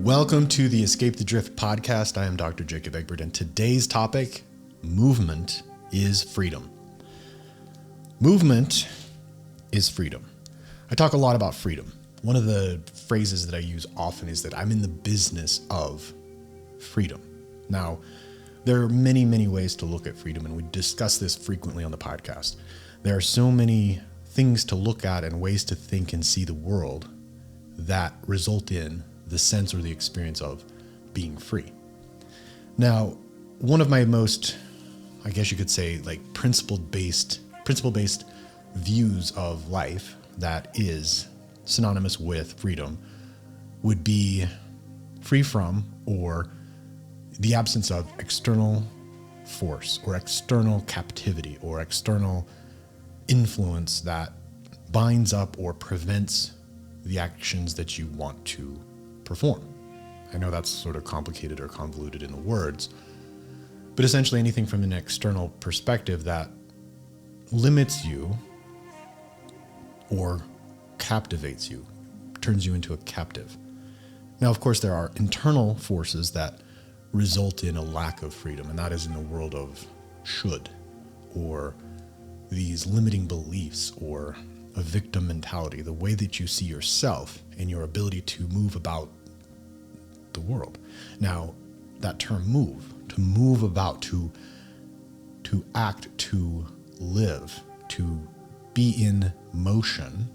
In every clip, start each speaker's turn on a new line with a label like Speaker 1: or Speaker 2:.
Speaker 1: Welcome to the Escape the Drift podcast. I am Dr. Jacob Egbert, and today's topic, movement is freedom. Movement is freedom. I talk a lot about freedom. One of the phrases that I use often is that I'm in the business of freedom. Now, there are many, many ways to look at freedom, and we discuss this frequently on the podcast. There are so many things to look at and ways to think and see the world that result in the sense or the experience of being free. Now, one of my most, I guess you could say, like principle-based views of life that is synonymous with freedom would be free from or the absence of external force or external captivity or external influence that binds up or prevents the actions that you want to perform. I know that's sort of complicated or convoluted in the words, but essentially anything from an external perspective that limits you or captivates you, turns you into a captive. Now, of course, there are internal forces that result in a lack of freedom, and that is in the world of should, or these limiting beliefs, or a victim mentality, the way that you see yourself and your ability to move about the world. Now, that term move about, to act, to live, to be in motion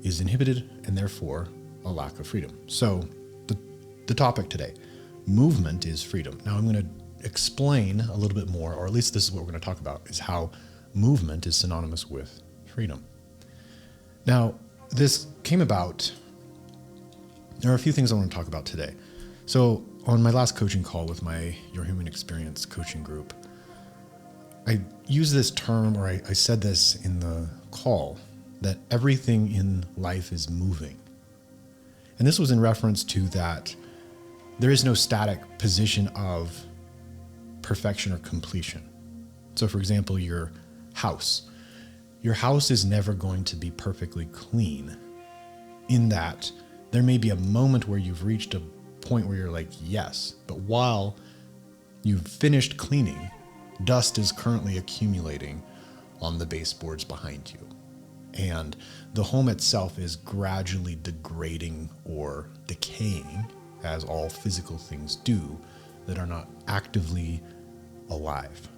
Speaker 1: is inhibited and therefore a lack of freedom. So the topic today, movement is freedom. Now I'm going to explain a little bit more, or at least this is what we're going to talk about, is how movement is synonymous with freedom. Now, this came about. There are a few things I want to talk about today. So on my last coaching call with my Your Human Experience coaching group, I used this term, or I said this in the call, that everything in life is moving. And this was in reference to that there is no static position of perfection or completion. So for example, your house is never going to be perfectly clean, in that there may be a moment where you've reached a point where you're like, yes, but while you've finished cleaning, dust is currently accumulating on the baseboards behind you. And the home itself is gradually degrading or decaying, as all physical things do that are not actively alive.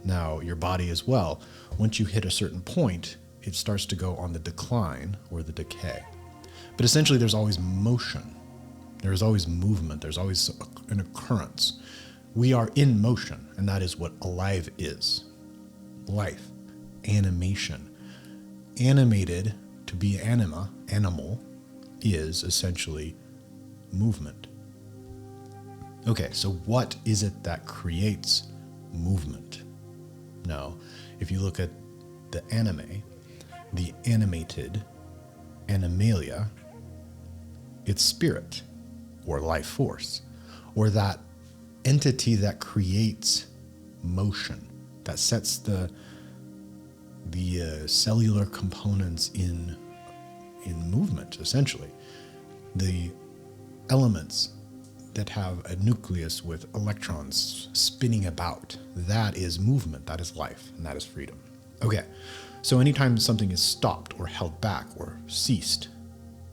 Speaker 1: Now, your body as well, once you hit a certain point, it starts to go on the decline or the decay. But essentially, there's always motion. There's always movement. There's always an occurrence. We are in motion, and that is what alive is. Life, animation. Animated, to be animal, is essentially movement. Okay, so what is it that creates movement? Now, if you look at the anime, the animated, animalia, it's spirit or life force, or that entity that creates motion, that sets the cellular components in movement, essentially. The elements that have a nucleus with electrons spinning about, that is movement, that is life, and that is freedom. Okay, so anytime something is stopped or held back or ceased,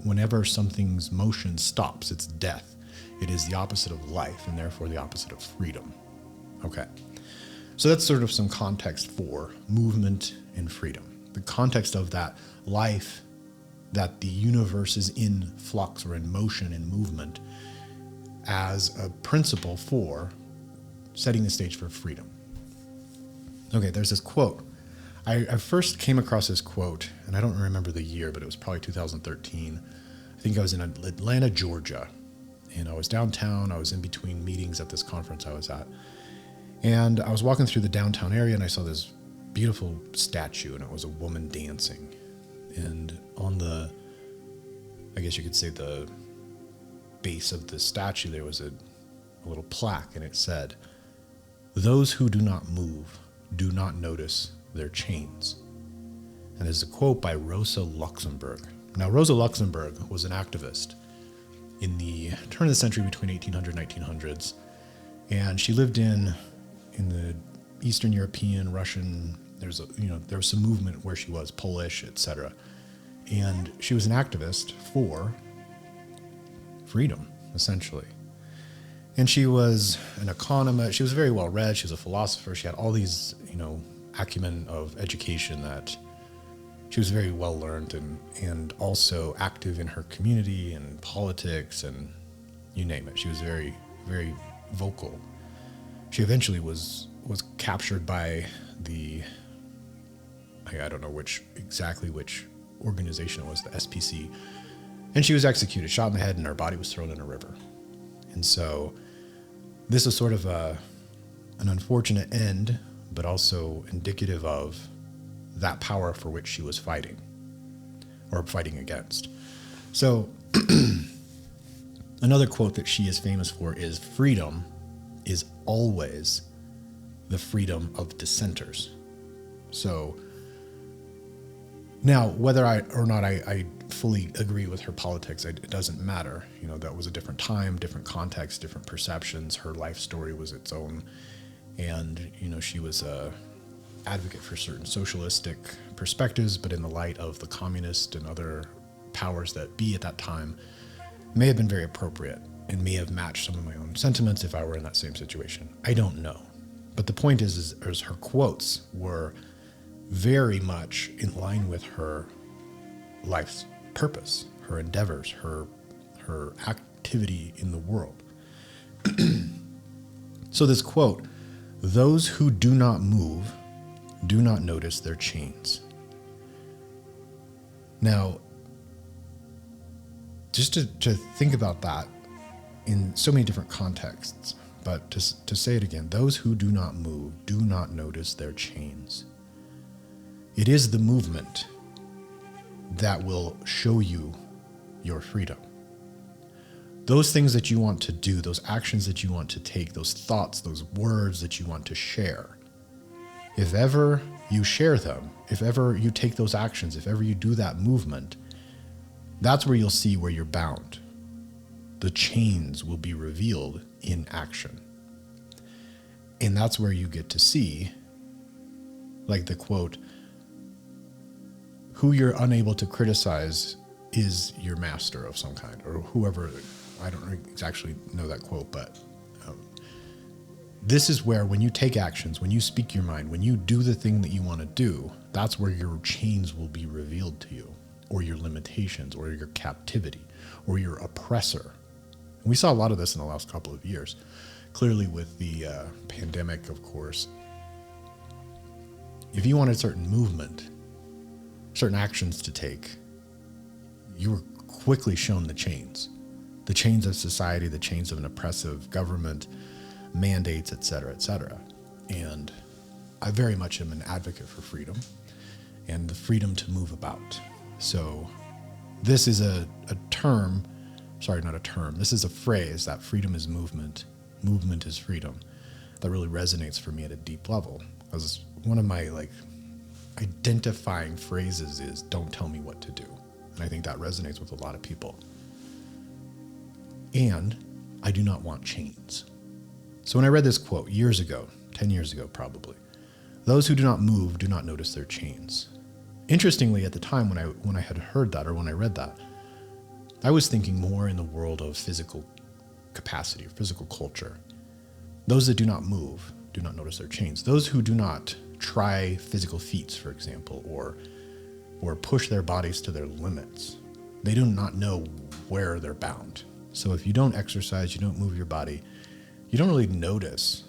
Speaker 1: whenever something's motion stops, it's death. It is the opposite of life, and therefore the opposite of freedom. Okay, so that's sort of some context for movement and freedom. The context of that life, that the universe is in flux or in motion and movement, as a principle for setting the stage for freedom. Okay, there's this quote. I first came across this quote, and I don't remember the year, but it was probably 2013. I think I was in Atlanta, Georgia, and I was downtown. I was in between meetings at this conference I was at. And I was walking through the downtown area, and I saw this beautiful statue, and it was a woman dancing. And on the, I guess you could say, the base of the statue, there was a little plaque, and it said, "Those who do not move do not notice their chains." And there's a quote by Rosa Luxemburg. Now, Rosa Luxemburg was an activist in the turn of the century between 1800 and 1900s. And she lived in the Eastern European, Russian, there was some movement where she was Polish, etc. And she was an activist for freedom, essentially. And she was an economist. She was very well read. She was a philosopher. She had all these, acumen of education that she was very well learned and also active in her community and politics and you name it. She was very, very vocal. She eventually was captured by I don't know which organization it was, the SPC, and she was executed, shot in the head, and her body was thrown in a river. And so this is sort of an unfortunate end, but also indicative of that power for which she was fighting or fighting against. So another quote that she is famous for is, "Freedom is always the freedom of dissenters." So now, whether I fully agree with her politics, it doesn't matter. That was a different time, different context, different perceptions. Her life story was its own. And, she was a advocate for certain socialistic perspectives, but in the light of the communist and other powers that be at that time, may have been very appropriate and may have matched some of my own sentiments if I were in that same situation. I don't know. But the point is her quotes were very much in line with her life's purpose, her endeavors, her activity in the world. So this quote, "Those who do not move do not notice their chains." Now, just to think about that in so many different contexts, but to say it again, those who do not move do not notice their chains. It is the movement that will show you your freedom. Those things that you want to do, those actions that you want to take, those thoughts, those words that you want to share, if ever you share them, if ever you take those actions, if ever you do that movement, that's where you'll see where you're bound. The chains will be revealed in action. And that's where you get to see, like the quote, "Who you're unable to criticize is your master of some kind," or whoever. I don't exactly know that quote, but this is where when you take actions, when you speak your mind, when you do the thing that you want to do, that's where your chains will be revealed to you, or your limitations, or your captivity, or your oppressor. And we saw a lot of this in the last couple of years. Clearly with the pandemic, of course. If you wanted certain movement, certain actions to take, you were quickly shown the chains of society, the chains of an oppressive government, mandates, etc., etc. And I very much am an advocate for freedom and the freedom to move about. So this is this is a phrase, that freedom is movement, movement is freedom, that really resonates for me at a deep level. As one of my identifying phrases is, "Don't tell me what to do." And I think that resonates with a lot of people. And I do not want chains. So when I read this quote years ago, 10 years ago probably, "Those who do not move do not notice their chains." Interestingly, at the time when I had heard that, or when I read that, I was thinking more in the world of physical capacity, physical culture. Those that do not move do not notice their chains. Those who do not try physical feats, for example, or push their bodies to their limits, they do not know where they're bound. So if you don't exercise, you don't move your body, you don't really notice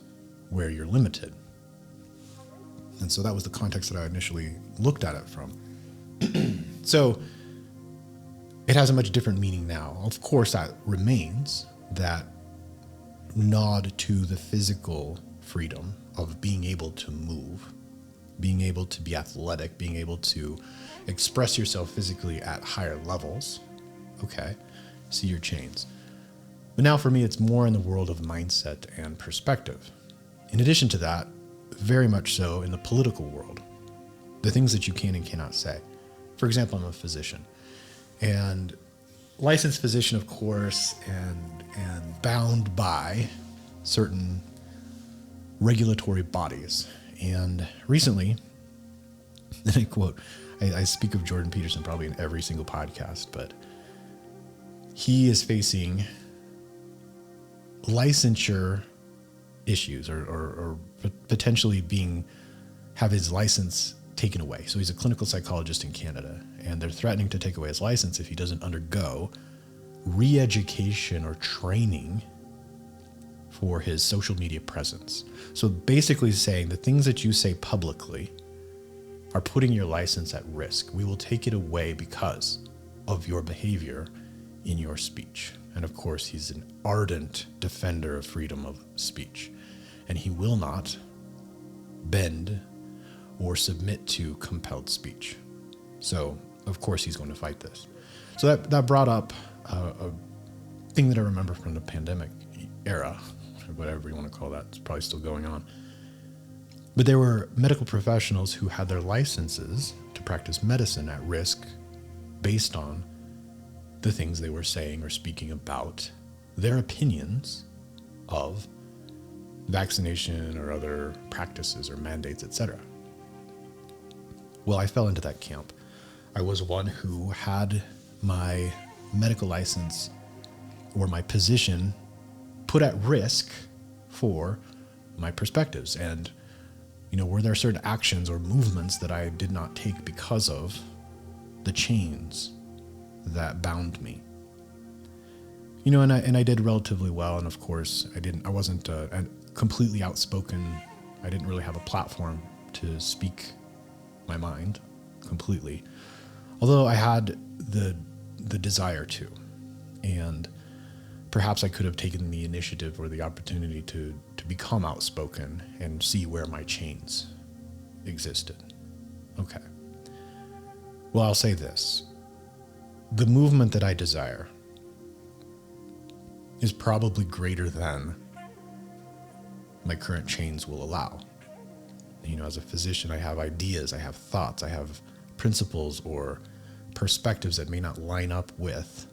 Speaker 1: where you're limited. And so that was the context that I initially looked at it from. So it has a much different meaning now. Of course, that remains that nod to the physical freedom of being able to move, being able to be athletic, being able to express yourself physically at higher levels. Okay, see your chains. But now for me, it's more in the world of mindset and perspective. In addition to that, very much so in the political world, the things that you can and cannot say. For example, I'm a physician, and licensed physician, of course, and bound by certain regulatory bodies. And recently, and I quote, I speak of Jordan Peterson probably in every single podcast, but he is facing licensure issues or potentially have his license taken away. So he's a clinical psychologist in Canada, and they're threatening to take away his license if he doesn't undergo re-education or training for his social media presence. So basically saying the things that you say publicly are putting your license at risk. We will take it away because of your behavior in your speech. And of course, he's an ardent defender of freedom of speech, and he will not bend or submit to compelled speech. So of course he's going to fight this. So that brought up a thing that I remember from the pandemic era, whatever you want to call that. It's probably still going on. But there were medical professionals who had their licenses to practice medicine at risk based on the things they were saying or speaking about their opinions of vaccination or other practices or mandates, etc. Well, I fell into that camp. I was one who had my medical license or my position put at risk for my perspectives. And, were there certain actions or movements that I did not take because of the chains that bound me? And I did relatively well. And of course, I wasn't completely outspoken. I didn't really have a platform to speak my mind completely, although I had the desire to, and perhaps I could have taken the initiative or the opportunity to become outspoken and see where my chains existed. Okay. Well, I'll say this. The movement that I desire is probably greater than my current chains will allow. As a physician, I have ideas, I have thoughts, I have principles or perspectives that may not line up with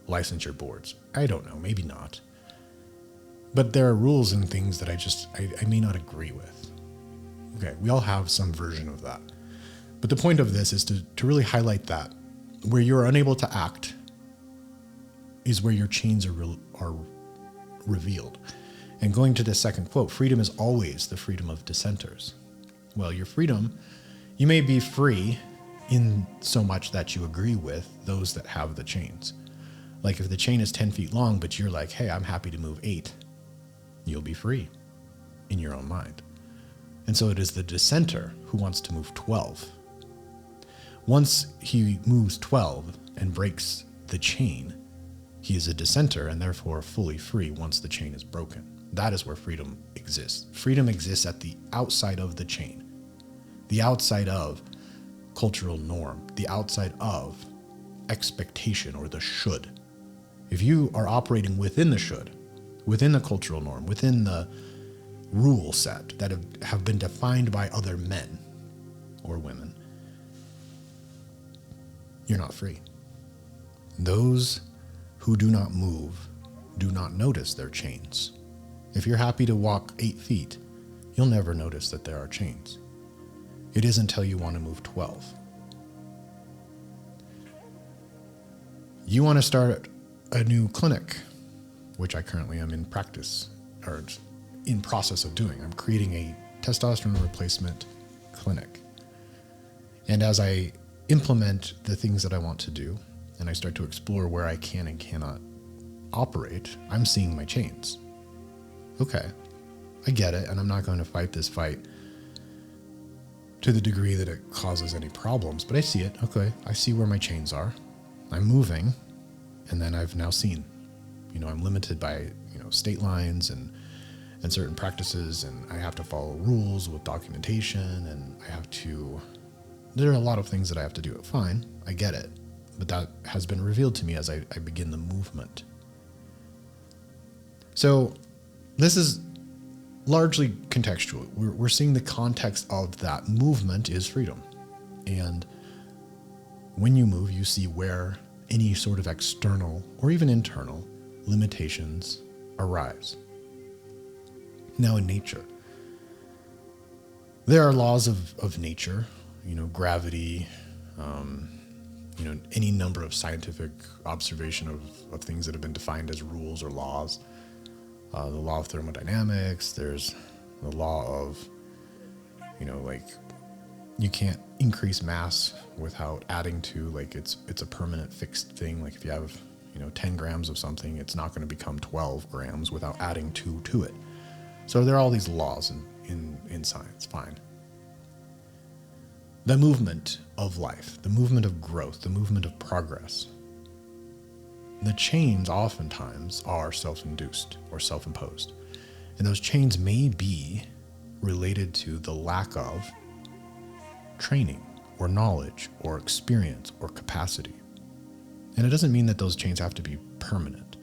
Speaker 1: licensure boards. I don't know, maybe not. But there are rules and things that I may not agree with. Okay, we all have some version of that. But the point of this is to really highlight that where you're unable to act is where your chains are revealed. And going to the second quote, freedom is always the freedom of dissenters. Well, your freedom, you may be free in so much that you agree with those that have the chains. Like if the chain is 10 feet long, but you're like, hey, I'm happy to move 8, you'll be free in your own mind. And so it is the dissenter who wants to move 12. Once he moves 12 and breaks the chain, he is a dissenter and therefore fully free once the chain is broken. That is where freedom exists. Freedom exists at the outside of the chain, the outside of cultural norm, the outside of expectation or the should. If you are operating within the should, within the cultural norm, within the rule set that have been defined by other men or women, you're not free. Those who do not move do not notice their chains. If you're happy to walk 8 feet, you'll never notice that there are chains. It is until you want to move 12. You want to start a new clinic, which I currently am in practice or in process of doing. I'm creating a testosterone replacement clinic. And as I implement the things that I want to do, and I start to explore where I can and cannot operate, I'm seeing my chains. Okay, I get it, and I'm not going to fight this fight to the degree that it causes any problems, but I see it. Okay, I see where my chains are. I'm moving, and then I've now seen, I'm limited by, state lines and certain practices, and I have to follow rules with documentation, and there are a lot of things that I have to do. Fine, I get it, but that has been revealed to me as I begin the movement. So this is largely contextual. We're seeing the context of that movement is freedom. And when you move, you see where any sort of external or even internal limitations arise. Now, in nature, there are laws of nature, gravity, any number of scientific observation of things that have been defined as rules or laws. The law of thermodynamics, there's the law of, you can't increase mass without adding to, it's a permanent fixed thing. Like if you have, 10 grams of something, it's not going to become 12 grams without adding 2 to it. So there are all these laws in science, fine. The movement of life, the movement of growth, the movement of progress. The chains oftentimes are self-induced or self-imposed. And those chains may be related to the lack of training or knowledge or experience or capacity. And it doesn't mean that those chains have to be permanent.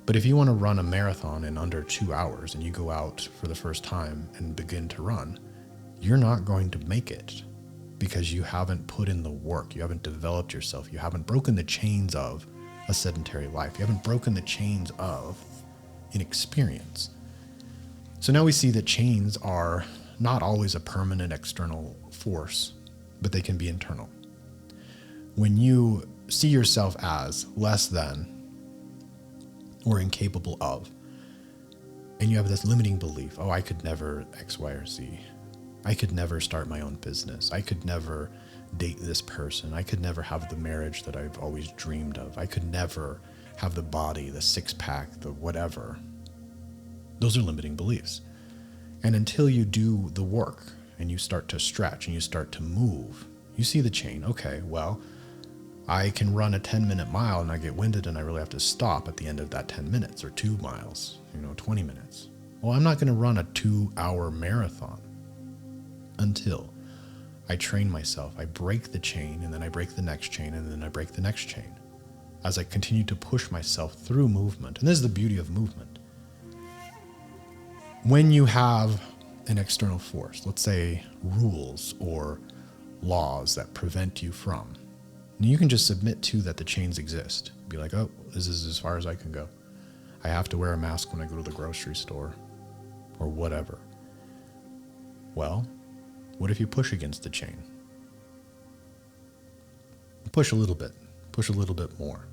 Speaker 1: But if you want to run a marathon in under 2 hours and you go out for the first time and begin to run, you're not going to make it because you haven't put in the work. You haven't developed yourself. You haven't broken the chains of a sedentary life. You haven't broken the chains of inexperience. So now we see that chains are not always a permanent external force, but they can be internal. When you see yourself as less than or incapable of, and you have this limiting belief, I could never X, Y, or Z. I could never start my own business. I could never date this person. I could never have the marriage that I've always dreamed of. I could never have the body, the six-pack, the whatever. Those are limiting beliefs. And until you do the work and you start to stretch and you start to move, you see the chain. Okay, well, I can run a 10-minute mile and I get winded and I really have to stop at the end of that 10 minutes or 2 miles, 20 minutes. Well, I'm not going to run a 2-hour marathon until I train myself. I break the chain and then I break the next chain and then I break the next chain as I continue to push myself through movement. And this is the beauty of movement. When you have an external force, let's say rules or laws that prevent you from, you can just submit to that the chains exist. Be like, this is as far as I can go. I have to wear a mask when I go to the grocery store or whatever. Well, what if you push against the chain? Push a little bit more.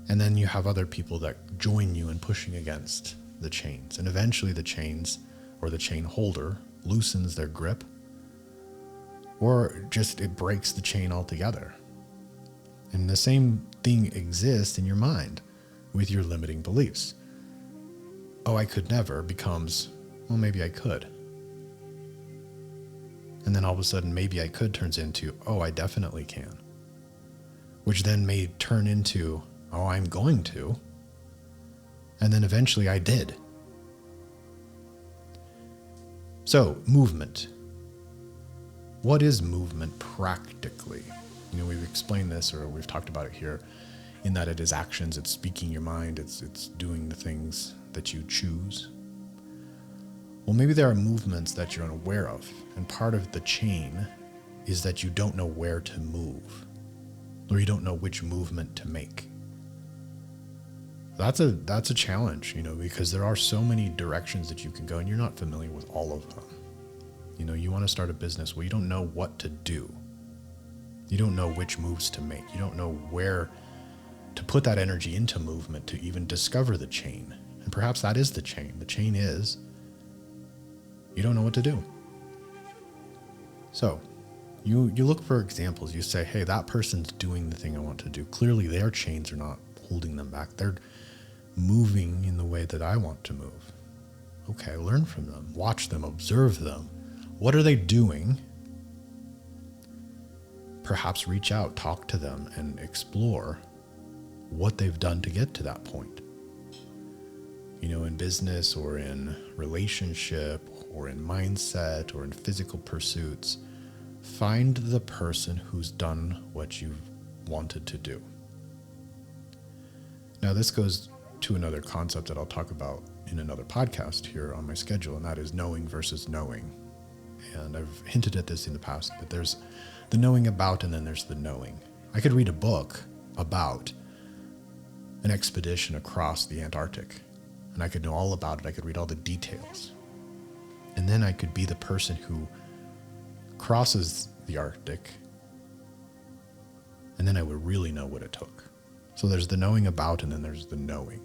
Speaker 1: And then you have other people that join you in pushing against the chains. And eventually the chains or the chain holder loosens their grip, or just it breaks the chain altogether. And the same thing exists in your mind with your limiting beliefs. I could never becomes, maybe I could. And then all of a sudden, maybe I could turns into, I definitely can. Which then may turn into, I'm going to. And then eventually I did. So, movement. What is movement practically? We've explained this, or we've talked about it here, in that it is actions, it's speaking your mind, it's doing the things that you choose. Well, maybe there are movements that you're unaware of, and part of the chain is that you don't know where to move, or you don't know which movement to make. That's a challenge, because there are so many directions that you can go, and you're not familiar with all of them. You want to start a business, well, you don't know what to do. You don't know which moves to make. You don't know where to put that energy into movement to even discover the chain. And perhaps that is the chain. The chain is you don't know what to do. So you look for examples. You say, hey, that person's doing the thing I want to do. Clearly their chains are not holding them back. They're moving in the way that I want to move. Okay, learn from them. Watch them. Observe them. What are they doing? Perhaps reach out, talk to them, and explore what they've done to get to that point. In business or in relationship or in mindset or in physical pursuits, find the person who's done what you've wanted to do. Now, this goes to another concept that I'll talk about in another podcast here on my schedule, and that is knowing versus knowing. And I've hinted at this in the past, but there's the knowing about and then there's the knowing. I could read a book about an expedition across the Antarctic, and I could know all about it. I could read all the details. And then I could be the person who crosses the Arctic, and then I would really know what it took. So there's the knowing about, and then there's the knowing.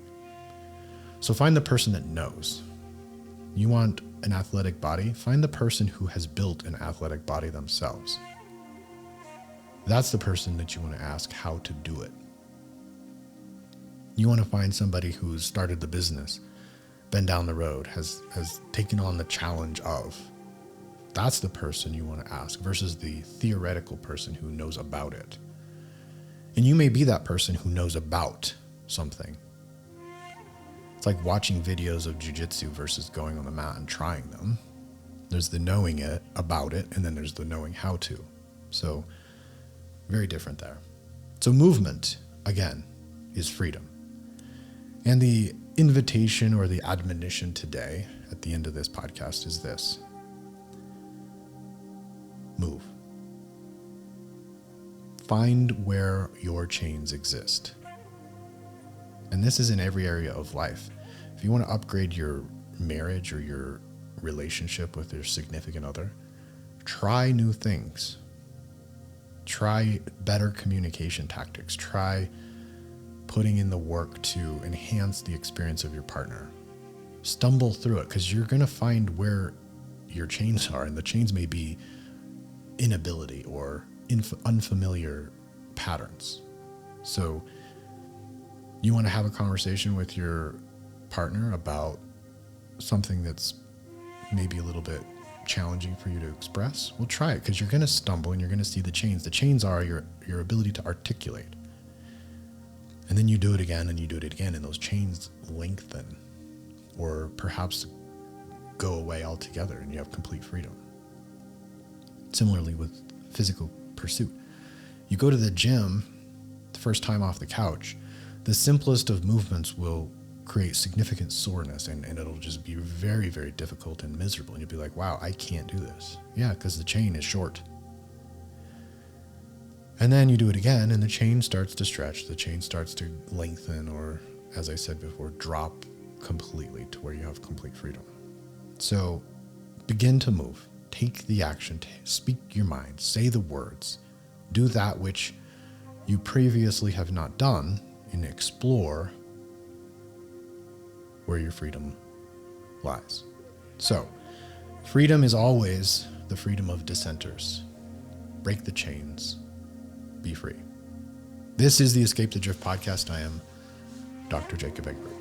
Speaker 1: So find the person that knows. You want an athletic body? Find the person who has built an athletic body themselves. That's the person that you want to ask how to do it. You want to find somebody who's started the business, been down the road, has taken on the challenge of. That's the person you want to ask versus the theoretical person who knows about it. And you may be that person who knows about something. It's like watching videos of jiu-jitsu versus going on the mat and trying them. There's the knowing it about it, and then there's the knowing how to. So very different there. So movement, again, is freedom. And the invitation or the admonition today at the end of this podcast is this: move. Find where your chains exist. And this is in every area of life. If you want to upgrade your marriage or your relationship with your significant other, try new things. Try better communication tactics. Try putting in the work to enhance the experience of your partner. Stumble through it, because you're going to find where your chains are, and the chains may be inability or unfamiliar patterns. So you want to have a conversation with your partner about something that's maybe a little bit challenging for you to express? Well, try it, because you're going to stumble and you're going to see the chains. The chains are your ability to articulate. And then you do it again and you do it again, and those chains lengthen or perhaps go away altogether, and you have complete freedom. Similarly with physical pursuit. You go to the gym the first time off the couch, the simplest of movements will create significant soreness, and it'll just be very, very difficult and miserable. And you'll be like, wow, I can't do this. Yeah, because the chain is short. And then you do it again, and the chain starts to stretch, the chain starts to lengthen, or, as I said before, drop completely to where you have complete freedom. So begin to move. Take the action. Speak your mind. Say the words. Do that which you previously have not done, and explore where your freedom lies. So, freedom is always the freedom of dissenters. Break the chains. Be free. This is the Escape the Drift podcast. I am Dr. Jacob Egbert.